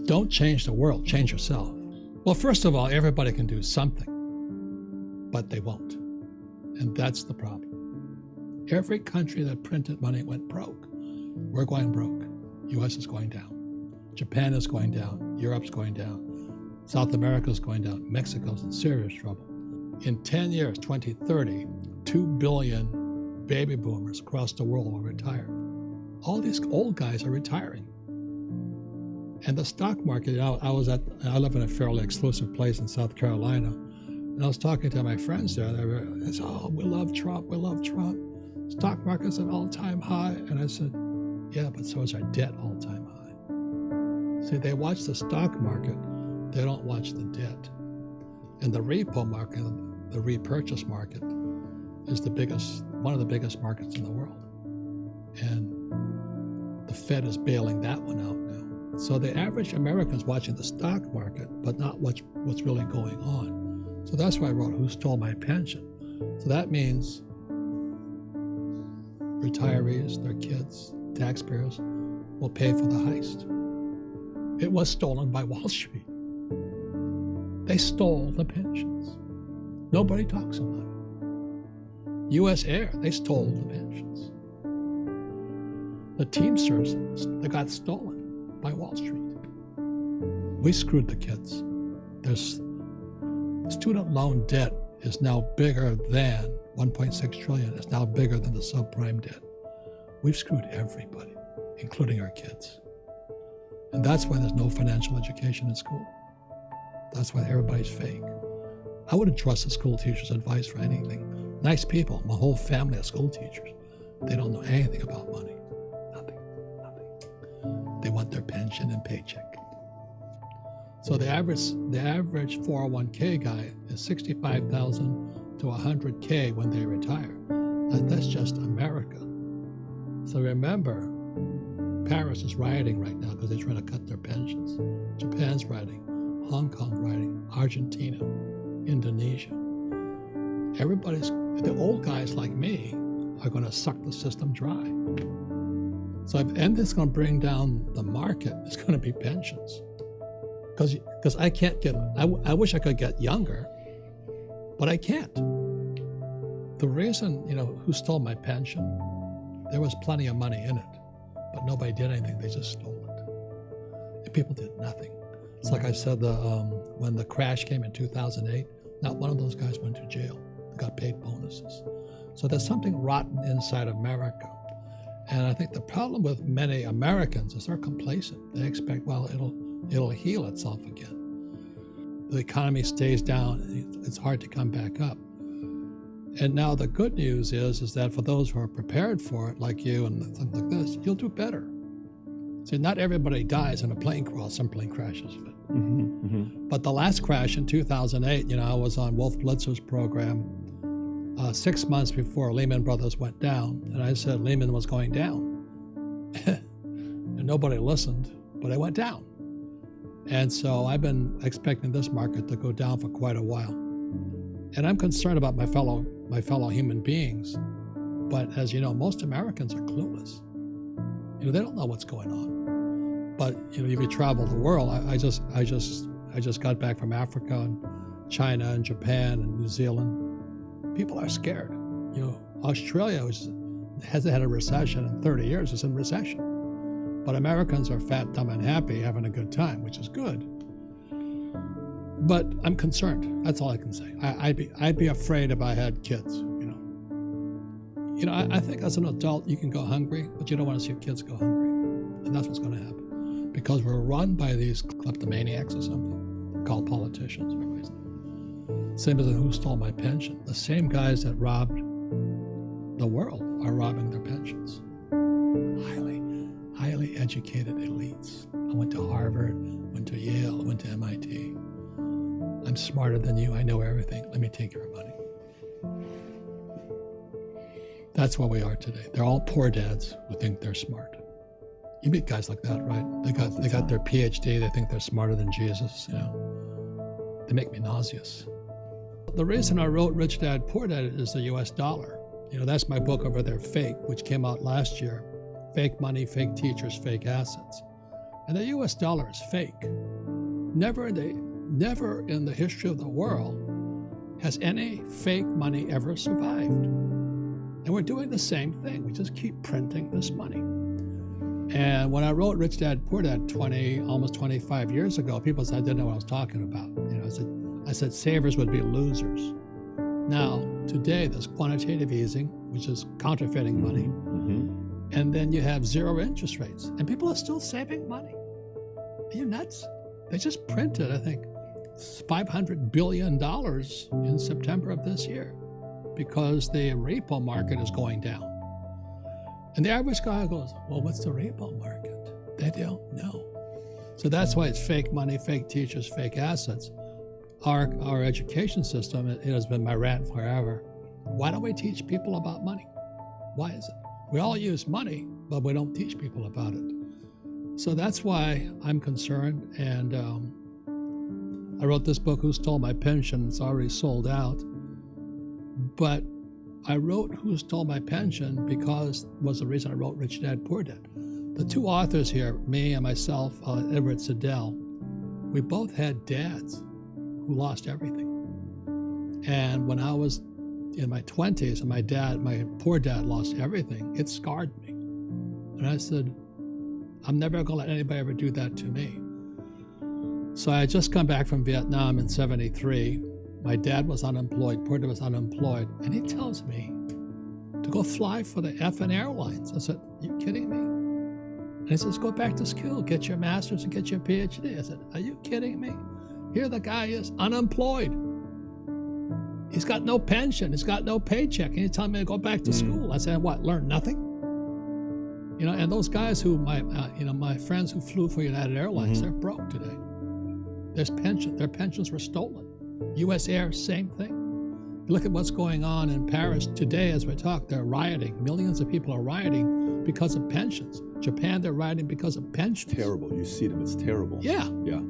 Don't change the world, change yourself. Well, first of all, everybody can do something, but they won't. And that's the problem. Every country that printed money went broke. We're going broke. US is going down. Japan is going down. Europe's going down. South America is going down. Mexico's in serious trouble. In 10 years, 2030, 2 billion baby boomers across the world will retire. All these old guys are retiring. And the stock market, I live in a fairly exclusive place in South Carolina, and I was talking to my friends there, and they said, oh, we love Trump, we love Trump. Stock market's an all-time high. And I said, yeah, but so is our debt all-time high. See, they watch the stock market, they don't watch the debt. And the repo market, the repurchase market, is one of the biggest markets in the world. And the Fed is bailing that one out now. So the average American is watching the stock market, but not what's really going on. So that's why I wrote Who Stole My Pension? So that means retirees, their kids, taxpayers will pay for the heist. It was stolen by Wall Street. They stole the pensions. Nobody talks about it. US Air, they stole the pensions. The Teamsters, they got stolen by Wall Street. We screwed the kids. Student loan debt is now bigger than 1.6 trillion. It's now bigger than the subprime debt. We've screwed everybody, including our kids. And that's why there's no financial education in school. That's why everybody's fake. I wouldn't trust a school teacher's advice for anything. Nice people, my whole family of school teachers. They don't know anything about money. Nothing. They want their pension and paycheck. So the average 401k guy is $65,000 to $100K when they retire. That's just America. So remember, Paris is rioting right now because they're trying to cut their pensions. Japan's rioting. Hong Kong rioting, Argentina, Indonesia. The old guys like me are going to suck the system dry. So if anything's going to bring down the market, it's going to be pensions. Because I can't I wish I could get younger, but I can't. The reason, Who Stole My Pension? There was plenty of money in it, but nobody did anything. They just stole it. And people did nothing. It's like I said, when the crash came in 2008, not one of those guys went to jail. They got paid bonuses. So there's something rotten inside America. And I think the problem with many Americans is they're complacent. They expect, well, it'll heal itself again. The economy stays down. It's hard to come back up. And now the good news is that for those who are prepared for it, like you and things like this, you'll do better. See, not everybody dies in a plane crash. Some plane crashes. But the last crash in 2008, I was on Wolf Blitzer's program 6 months before Lehman Brothers went down. And I said Lehman was going down. And nobody listened, but it went down. And so I've been expecting this market to go down for quite a while. And I'm concerned about my fellow human beings. But as you know, most Americans are clueless. They don't know what's going on. But if you travel the world, I just got back from Africa and China and Japan and New Zealand. People are scared. Australia, which hasn't had a recession in 30 years, is in recession. But Americans are fat, dumb, and happy, having a good time, which is good. But I'm concerned. That's all I can say. I'd be afraid if I had kids. I think as an adult you can go hungry, but you don't want to see your kids go hungry, and that's what's going to happen because we're run by these kleptomaniacs or something. They're called politicians. Same as Who Stole My Pension? The same guys that robbed the world are robbing their pensions. Highly educated elites. I went to Harvard, went to Yale, went to MIT. I'm smarter than you. I know everything. Let me take your money. That's where we are today. They're all poor dads who think they're smart. You meet guys like that, right? They got their PhD. They think they're smarter than Jesus. They make me nauseous. The reason I wrote Rich Dad, Poor Dad is the US dollar. That's my book over there, Fake, which came out last year. Fake money, fake teachers, fake assets. And the US dollar is fake. Never in the history of the world has any fake money ever survived. And we're doing the same thing. We just keep printing this money. And when I wrote Rich Dad, Poor Dad almost 25 years ago, people said I didn't know what I was talking about. I said savers would be losers. Now, today, there's quantitative easing, which is counterfeiting money. And then you have zero interest rates. And people are still saving money. Are you nuts? They just printed, I think, $500 billion in September of this year because the repo market is going down. And the average guy goes, well, what's the repo market? They don't know. So that's why it's fake money, fake teachers, fake assets. Our education system, it has been my rant forever. Why don't we teach people about money? Why is it? We all use money, but we don't teach people about it. So that's why I'm concerned. And I wrote this book, Who Stole My Pension? It's already sold out. But I wrote Who Stole My Pension because was the reason I wrote Rich Dad, Poor Dad. The two authors here, me and myself, Edward Siddell, we both had dads who lost everything. And when I was in my 20s and my poor dad lost everything, it scarred me. And I said, I'm never going to let anybody ever do that to me. So I had just come back from Vietnam in 73. My dad was unemployed, poor dad was unemployed, and he tells me to go fly for the effing airlines. I said, are you kidding me? And he says, go back to school, get your master's and get your PhD. I said, are you kidding me? Here the guy is unemployed. He's got no pension. He's got no paycheck. And he's telling me to go back to school. I said, what, learn nothing? And those guys who, my friends who flew for United Airlines, they're broke today. Their pensions were stolen. U.S. Air, same thing. You look at what's going on in Paris today as we talk, they're rioting. Millions of people are rioting because of pensions. Japan, they're rioting because of pensions. It's terrible. You see them, it's terrible. Yeah. Yeah.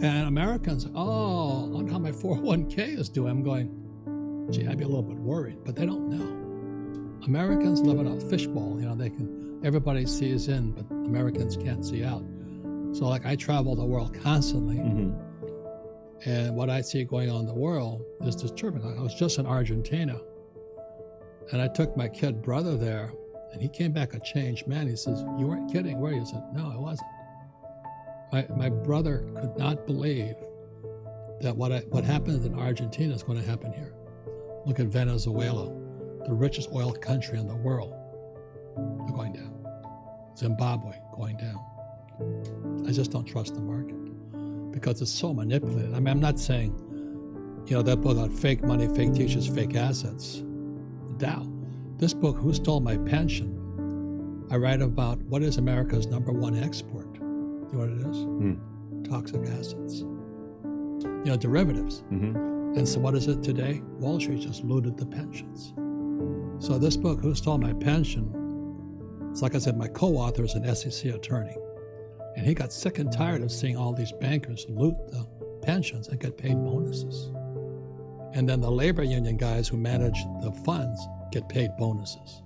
And Americans, I wonder how my 401k is doing. I'm going, gee, I'd be a little bit worried, but they don't know. Americans live in a fishbowl. Everybody sees in, but Americans can't see out. So I travel the world constantly. And what I see going on in the world is disturbing. I was just in Argentina, and I took my kid brother there, and he came back a changed man. He says, you weren't kidding, were you? I said, no, I wasn't. My brother could not believe that what happened in Argentina is going to happen here. Look at Venezuela, the richest oil country in the world. They're going down. Zimbabwe, going down. I just don't trust the market because it's so manipulated. I mean, I'm not saying, that book on fake money, fake teachers, fake assets. Dow. This book, Who Stole My Pension? I write about what is America's #1 export. Do you know what it is? Toxic assets. Derivatives. And so what is it today? Wall Street just looted the pensions. So this book, Who Stole My Pension? It's like I said, my co-author is an SEC attorney. And he got sick and tired of seeing all these bankers loot the pensions and get paid bonuses. And then the labor union guys who manage the funds get paid bonuses.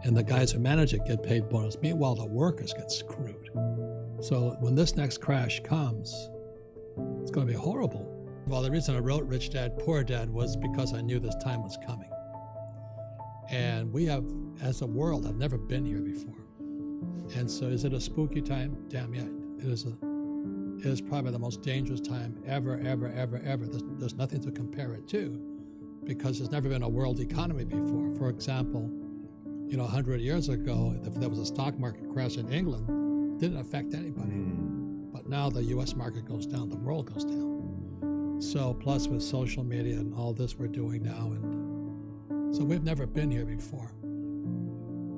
And the guys who manage it get paid bonuses. Meanwhile, the workers get screwed. So when this next crash comes, it's going to be horrible. Well, the reason I wrote Rich Dad, Poor Dad was because I knew this time was coming. And we have, as a world, have never been here before. And so is it a spooky time? Damn yeah, it is probably the most dangerous time ever. There's nothing to compare it to because there's never been a world economy before. For example, 100 years ago, if there was a stock market crash in England, it didn't affect anybody. But now the U.S. market goes down, the world goes down. So plus with social media and all this we're doing now, and so we've never been here before.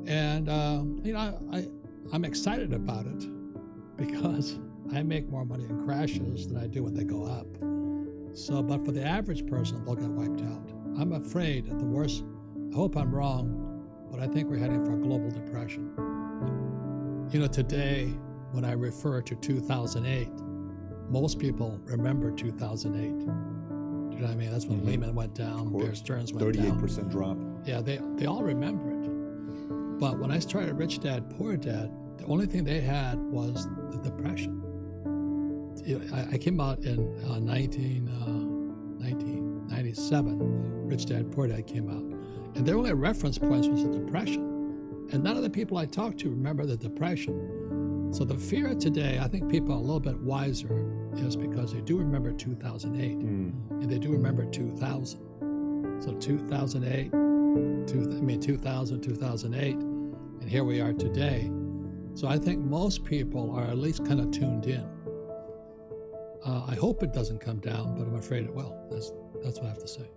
And I'm excited about it because I make more money in crashes than I do when they go up. So, but for the average person, they'll get wiped out. I'm afraid at the worst, I hope I'm wrong, but I think we're heading for a global depression. Today, when I refer to 2008, most people remember 2008. Do you know what I mean? That's when Lehman went down, Bear Stearns went 38% down. 38% drop. Yeah, they all remember it. But when I started Rich Dad, Poor Dad, The only thing they had was the Depression. I came out in 1997. Rich Dad, Poor Dad came out. And their only reference points was the Depression. And none of the people I talked to remember the Depression. So the fear today, I think people are a little bit wiser, is because they do remember 2008 and they do remember 2000. So 2008, 2000, 2008, and here we are today. So I think most people are at least kind of tuned in. I hope it doesn't come down, but I'm afraid it will. That's what I have to say.